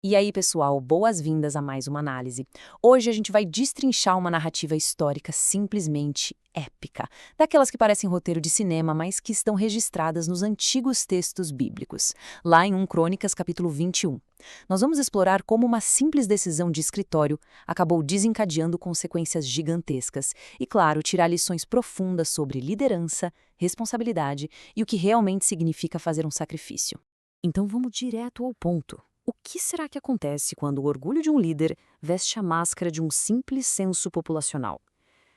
E aí, pessoal, boas-vindas a mais uma análise. Hoje a gente vai destrinchar uma narrativa histórica simplesmente épica, daquelas que parecem roteiro de cinema, mas que estão registradas nos antigos textos bíblicos, lá em 1 Crônicas, capítulo 21. Nós vamos explorar como uma simples decisão de escritório acabou desencadeando consequências gigantescas e, claro, tirar lições profundas sobre liderança, responsabilidade e o que realmente significa fazer um sacrifício. Então vamos direto ao ponto. O que será que acontece quando o orgulho de um líder veste a máscara de um simples censo populacional?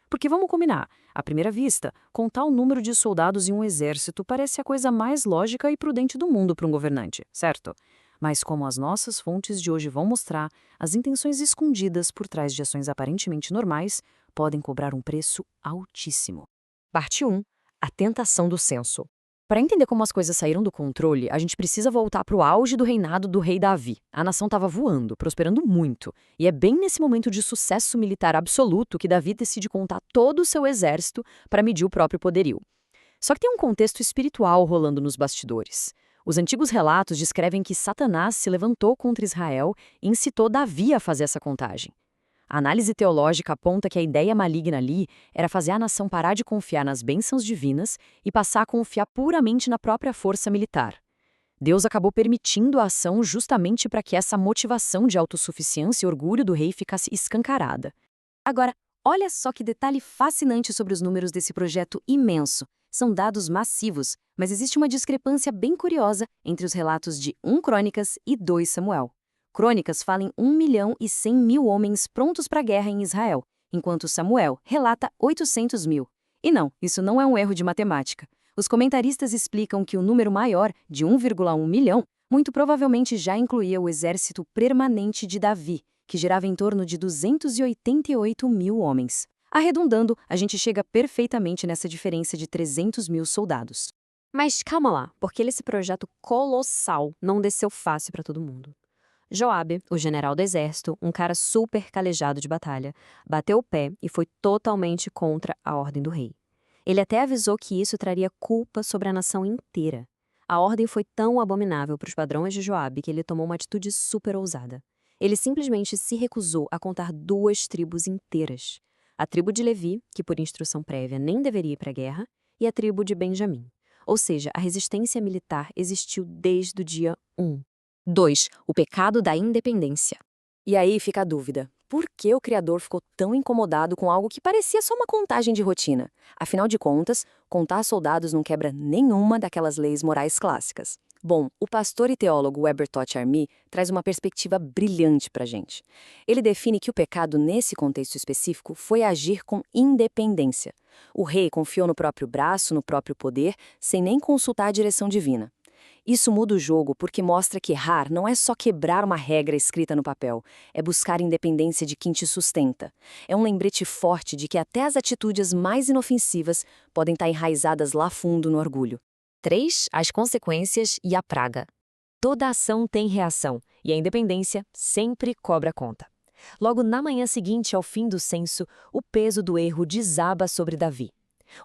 Porque vamos combinar, à primeira vista, contar o número de soldados em um exército parece a coisa mais lógica e prudente do mundo para um governante, certo? Mas como as nossas fontes de hoje vão mostrar, as intenções escondidas por trás de ações aparentemente normais podem cobrar um preço altíssimo. Parte 1. A tentação do censo. Para entender como as coisas saíram do controle, a gente precisa voltar para o auge do reinado do rei Davi. A nação estava voando, prosperando muito, e é bem nesse momento de sucesso militar absoluto que Davi decide contar todo o seu exército para medir o próprio poderio. Só que tem um contexto espiritual rolando nos bastidores. Os antigos relatos descrevem que Satanás se levantou contra Israel e incitou Davi a fazer essa contagem. A análise teológica aponta que a ideia maligna ali era fazer a nação parar de confiar nas bênçãos divinas e passar a confiar puramente na própria força militar. Deus acabou permitindo a ação justamente para que essa motivação de autossuficiência e orgulho do rei ficasse escancarada. Agora, olha só que detalhe fascinante sobre os números desse projeto imenso. São dados massivos, mas existe uma discrepância bem curiosa entre os relatos de 1 Crônicas e 2 Samuel. Crônicas fala em 1.100.000 homens prontos para a guerra em Israel, enquanto Samuel relata 800.000. E não, isso não é um erro de matemática. Os comentaristas explicam que o número maior, de 1,1 milhão, muito provavelmente já incluía o exército permanente de Davi, que gerava em torno de 288.000 homens. Arredondando, a gente chega perfeitamente nessa diferença de 300.000 soldados. Mas calma lá, porque esse projeto colossal não desceu fácil para todo mundo. Joabe, o general do exército, um cara super calejado de batalha, bateu o pé e foi totalmente contra a ordem do rei. Ele até avisou que isso traria culpa sobre a nação inteira. A ordem foi tão abominável para os padrões de Joabe que ele tomou uma atitude super ousada. Ele simplesmente se recusou a contar 2 tribos inteiras. A tribo de Levi, que por instrução prévia nem deveria ir para a guerra, e a tribo de Benjamim. Ou seja, a resistência militar existiu desde o dia 1. 2. O pecado da independência. E aí fica a dúvida. Por que o Criador ficou tão incomodado com algo que parecia só uma contagem de rotina? Afinal de contas, contar soldados não quebra nenhuma daquelas leis morais clássicas. Bom, o pastor e teólogo Weber Todt Army traz uma perspectiva brilhante para a gente. Ele define que o pecado, nesse contexto específico, foi agir com independência. O rei confiou no próprio braço, no próprio poder, sem nem consultar a direção divina. Isso muda o jogo porque mostra que errar não é só quebrar uma regra escrita no papel, é buscar independência de quem te sustenta. É um lembrete forte de que até as atitudes mais inofensivas podem estar enraizadas lá fundo no orgulho. 3. As consequências e a praga. Toda ação tem reação, e a independência sempre cobra conta. Logo na manhã seguinte ao fim do censo, o peso do erro desaba sobre Davi.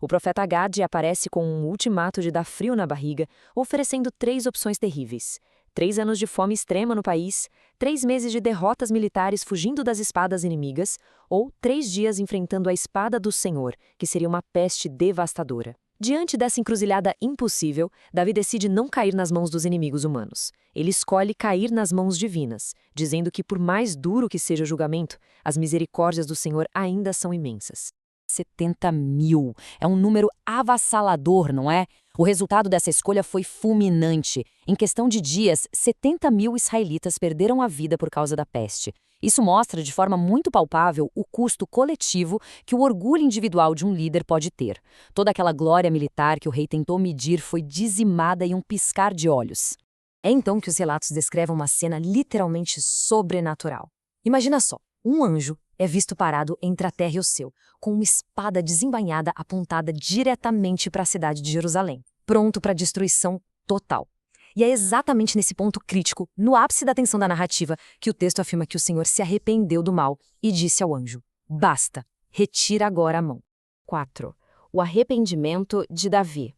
O profeta Gade aparece com um ultimato de dar frio na barriga, oferecendo 3 opções terríveis. 3 anos de fome extrema no país, 3 meses de derrotas militares fugindo das espadas inimigas, ou 3 dias enfrentando a espada do Senhor, que seria uma peste devastadora. Diante dessa encruzilhada impossível, Davi decide não cair nas mãos dos inimigos humanos. Ele escolhe cair nas mãos divinas, dizendo que por mais duro que seja o julgamento, as misericórdias do Senhor ainda são imensas. 70.000. É um número avassalador, não é? O resultado dessa escolha foi fulminante. Em questão de dias, 70.000 israelitas perderam a vida por causa da peste. Isso mostra de forma muito palpável o custo coletivo que o orgulho individual de um líder pode ter. Toda aquela glória militar que o rei tentou medir foi dizimada em um piscar de olhos. É então que os relatos descrevem uma cena literalmente sobrenatural. Imagina só, um anjo é visto parado entre a terra e o céu, com uma espada desembainhada apontada diretamente para a cidade de Jerusalém, pronto para destruição total. E é exatamente nesse ponto crítico, no ápice da tensão da narrativa, que o texto afirma que o Senhor se arrependeu do mal e disse ao anjo: basta, retira agora a mão. 4. O arrependimento de Davi.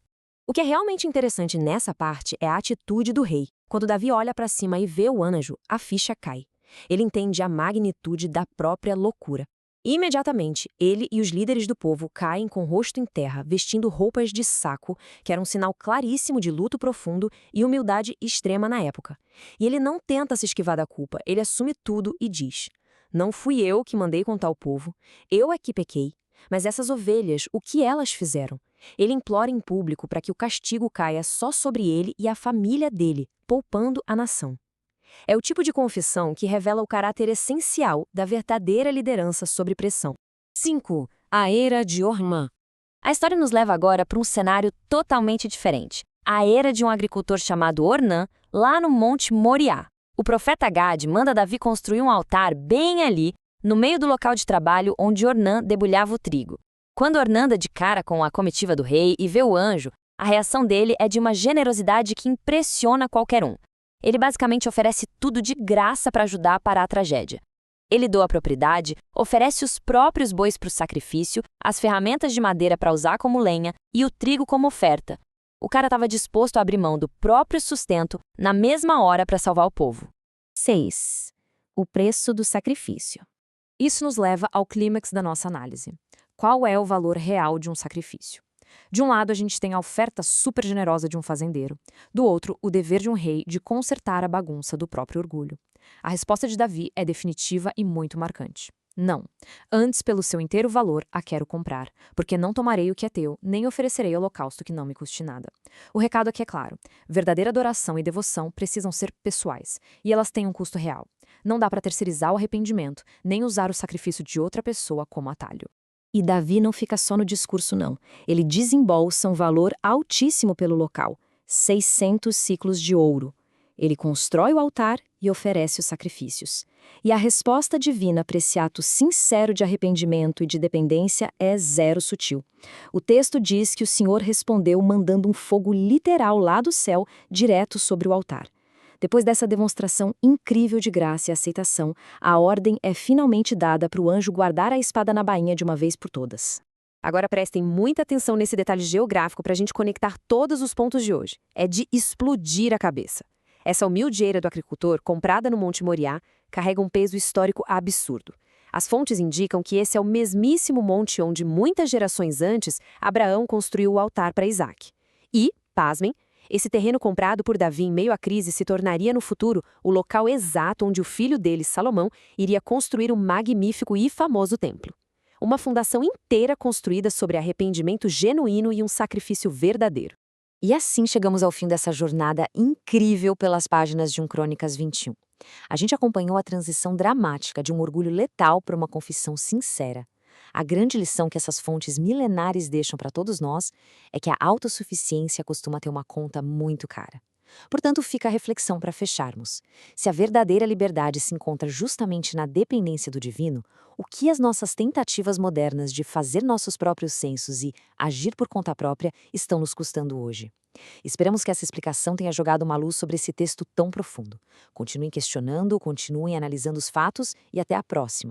O que é realmente interessante nessa parte é a atitude do rei. Quando Davi olha para cima e vê o anjo, a ficha cai. Ele entende a magnitude da própria loucura. Imediatamente, ele e os líderes do povo caem com o rosto em terra, vestindo roupas de saco, que era um sinal claríssimo de luto profundo e humildade extrema na época. E ele não tenta se esquivar da culpa, ele assume tudo e diz: Não fui eu que mandei contar o povo, eu é que pequei. Mas essas ovelhas, o que elas fizeram? Ele implora em público para que o castigo caia só sobre ele e a família dele, poupando a nação. É o tipo de confissão que revela o caráter essencial da verdadeira liderança sob pressão. 5. A era de Ormã. A história nos leva agora para um cenário totalmente diferente. A era de um agricultor chamado Ornã, lá no Monte Moriá. O profeta Gad manda Davi construir um altar bem ali, no meio do local de trabalho onde Ornã debulhava o trigo. Quando Ornã dá de cara com a comitiva do rei e vê o anjo, a reação dele é de uma generosidade que impressiona qualquer um. Ele basicamente oferece tudo de graça para ajudar a parar a tragédia. Ele doa a propriedade, oferece os próprios bois para o sacrifício, as ferramentas de madeira para usar como lenha e o trigo como oferta. O cara estava disposto a abrir mão do próprio sustento na mesma hora para salvar o povo. 6. O preço do sacrifício. Isso nos leva ao clímax da nossa análise. Qual é o valor real de um sacrifício? De um lado, a gente tem a oferta super generosa de um fazendeiro. Do outro, o dever de um rei de consertar a bagunça do próprio orgulho. A resposta de Davi é definitiva e muito marcante. Não. Antes, pelo seu inteiro valor, a quero comprar, porque não tomarei o que é teu, nem oferecerei holocausto que não me custe nada. O recado aqui é claro. Verdadeira adoração e devoção precisam ser pessoais, e elas têm um custo real. Não dá para terceirizar o arrependimento, nem usar o sacrifício de outra pessoa como atalho. E Davi não fica só no discurso, não. Ele desembolsa um valor altíssimo pelo local, 600 ciclos de ouro. Ele constrói o altar e oferece os sacrifícios. E a resposta divina para esse ato sincero de arrependimento e de dependência é zero sutil. O texto diz que o Senhor respondeu mandando um fogo literal lá do céu, direto sobre o altar. Depois dessa demonstração incrível de graça e aceitação, a ordem é finalmente dada para o anjo guardar a espada na bainha de uma vez por todas. Agora prestem muita atenção nesse detalhe geográfico para a gente conectar todos os pontos de hoje. É de explodir a cabeça. Essa humilde eira do agricultor, comprada no Monte Moriá, carrega um peso histórico absurdo. As fontes indicam que esse é o mesmíssimo monte onde, muitas gerações antes, Abraão construiu o altar para Isaac. E, pasmem, esse terreno comprado por Davi em meio à crise se tornaria no futuro o local exato onde o filho dele, Salomão, iria construir o magnífico e famoso templo. Uma fundação inteira construída sobre arrependimento genuíno e um sacrifício verdadeiro. E assim chegamos ao fim dessa jornada incrível pelas páginas de Crônicas 21. A gente acompanhou a transição dramática de um orgulho letal para uma confissão sincera. A grande lição que essas fontes milenares deixam para todos nós é que a autossuficiência costuma ter uma conta muito cara. Portanto, fica a reflexão para fecharmos. Se a verdadeira liberdade se encontra justamente na dependência do divino, o que as nossas tentativas modernas de fazer nossos próprios censos e agir por conta própria estão nos custando hoje? Esperamos que essa explicação tenha jogado uma luz sobre esse texto tão profundo. Continuem questionando, continuem analisando os fatos e até a próxima.